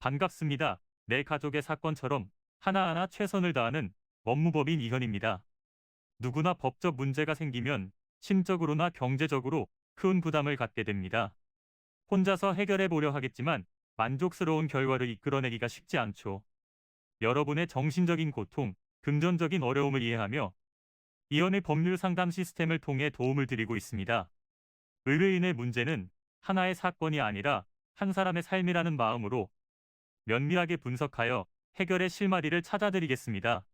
반갑습니다. 내 가족의 사건처럼 하나하나 최선을 다하는 법무법인 이현입니다. 누구나 법적 문제가 생기면 심적으로나 경제적으로 큰 부담을 갖게 됩니다. 혼자서 해결해 보려 하겠지만 만족스러운 결과를 이끌어내기가 쉽지 않죠. 여러분의 정신적인 고통, 금전적인 어려움을 이해하며 이현의 법률 상담 시스템을 통해 도움을 드리고 있습니다. 의뢰인의 문제는 하나의 사건이 아니라 한 사람의 삶이라는 마음으로 면밀하게 분석하여 해결의 실마리를 찾아드리겠습니다.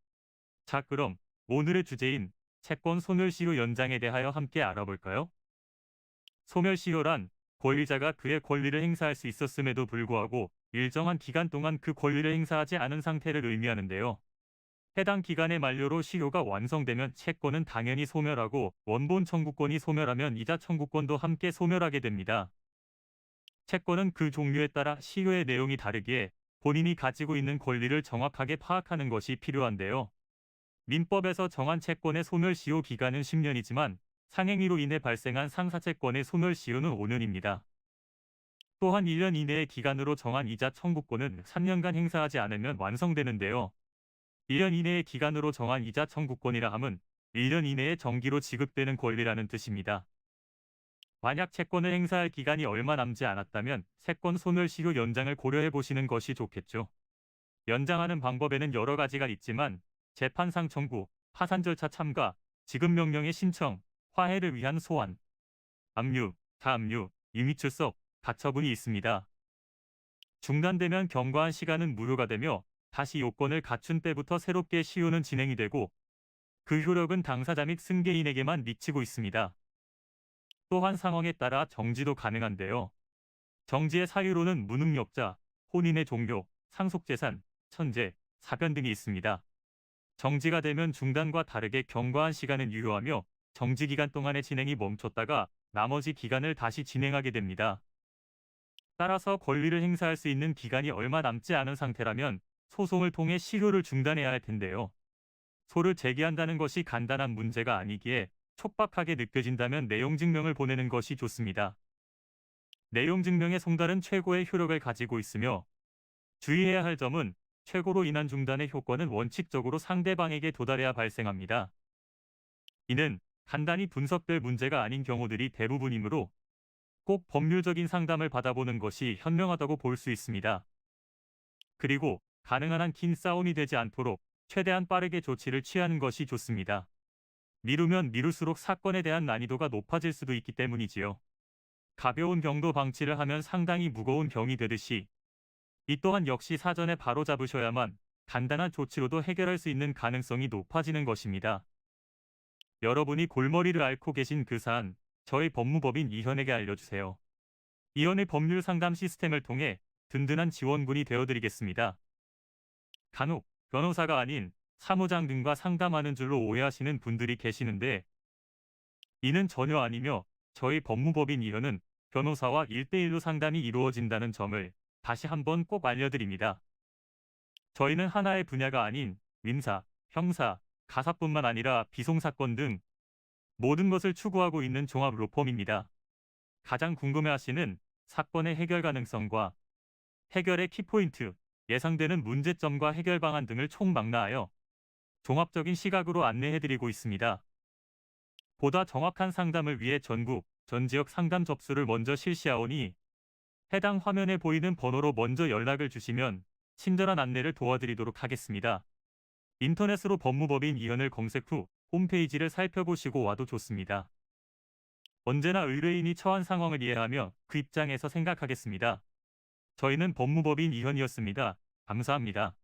자, 그럼 오늘의 주제인 채권 소멸시효 연장에 대하여 함께 알아볼까요? 소멸시효란 권리자가 그의 권리를 행사할 수 있었음에도 불구하고 일정한 기간 동안 그 권리를 행사하지 않은 상태를 의미하는데요. 해당 기간의 만료로 시효가 완성되면 채권은 당연히 소멸하고 원본 청구권이 소멸하면 이자 청구권도 함께 소멸하게 됩니다. 채권은 그 종류에 따라 시효의 내용이 다르기에 본인이 가지고 있는 권리를 정확하게 파악하는 것이 필요한데요. 민법에서 정한 채권의 소멸시효 기간은 10년이지만 상행위로 인해 발생한 상사채권의 소멸시효는 5년입니다. 또한 1년 이내의 기간으로 정한 이자 청구권은 3년간 행사하지 않으면 완성되는데요. 1년 이내의 기간으로 정한 이자 청구권이라 함은 1년 이내에 정기로 지급되는 권리라는 뜻입니다. 만약 채권을 행사할 기간이 얼마 남지 않았다면 채권 소멸시효 연장을 고려해 보시는 것이 좋겠죠. 연장하는 방법에는 여러 가지가 있지만 재판상 청구, 파산 절차 참가, 지급명령의 신청, 화해를 위한 소환, 압류, 자압류, 임의출석, 가처분이 있습니다. 중단되면 경과한 시간은 무효가 되며 다시 요건을 갖춘 때부터 새롭게 시효는 진행이 되고 그 효력은 당사자 및 승계인에게만 미치고 있습니다. 또한 상황에 따라 정지도 가능한데요. 정지의 사유로는 무능력자, 혼인의 종료, 상속재산, 천재, 사변 등이 있습니다. 정지가 되면 중단과 다르게 경과한 시간은 유효하며 정지 기간 동안의 진행이 멈췄다가 나머지 기간을 다시 진행하게 됩니다. 따라서 권리를 행사할 수 있는 기간이 얼마 남지 않은 상태라면 소송을 통해 시효를 중단해야 할 텐데요. 소를 제기한다는 것이 간단한 문제가 아니기에 촉박하게 느껴진다면 내용 증명을 보내는 것이 좋습니다. 내용 증명의 송달은 최고의 효력을 가지고 있으며 주의해야 할 점은 최고로 인한 중단의 효과는 원칙적으로 상대방에게 도달해야 발생합니다. 이는 간단히 분석될 문제가 아닌 경우들이 대부분이므로 꼭 법률적인 상담을 받아보는 것이 현명하다고 볼 수 있습니다. 그리고 가능한 한 긴 싸움이 되지 않도록 최대한 빠르게 조치를 취하는 것이 좋습니다. 미루면 미룰수록 사건에 대한 난이도가 높아질 수도 있기 때문이지요. 가벼운 병도 방치를 하면 상당히 무거운 병이 되듯이 이 또한 역시 사전에 바로 잡으셔야만 간단한 조치로도 해결할 수 있는 가능성이 높아지는 것입니다. 여러분이 골머리를 앓고 계신 그 사안, 저희 법무법인 이현에게 알려주세요. 이현의 법률 상담 시스템을 통해 든든한 지원군이 되어드리겠습니다. 간혹 변호사가 아닌 사무장 등과 상담하는 줄로 오해하시는 분들이 계시는데 이는 전혀 아니며 저희 법무법인 이현은 변호사와 1대1로 상담이 이루어진다는 점을 다시 한번 꼭 알려드립니다. 저희는 하나의 분야가 아닌 민사, 형사, 가사뿐만 아니라 비송사건 등 모든 것을 추구하고 있는 종합 로펌입니다. 가장 궁금해하시는 사건의 해결 가능성과 해결의 키포인트, 예상되는 문제점과 해결 방안 등을 총망라하여 종합적인 시각으로 안내해드리고 있습니다. 보다 정확한 상담을 위해 전국, 전 지역 상담 접수를 먼저 실시하오니 해당 화면에 보이는 번호로 먼저 연락을 주시면 친절한 안내를 도와드리도록 하겠습니다. 인터넷으로 법무법인 이현을 검색 후 홈페이지를 살펴보시고 와도 좋습니다. 언제나 의뢰인이 처한 상황을 이해하며 그 입장에서 생각하겠습니다. 저희는 법무법인 이현이었습니다. 감사합니다.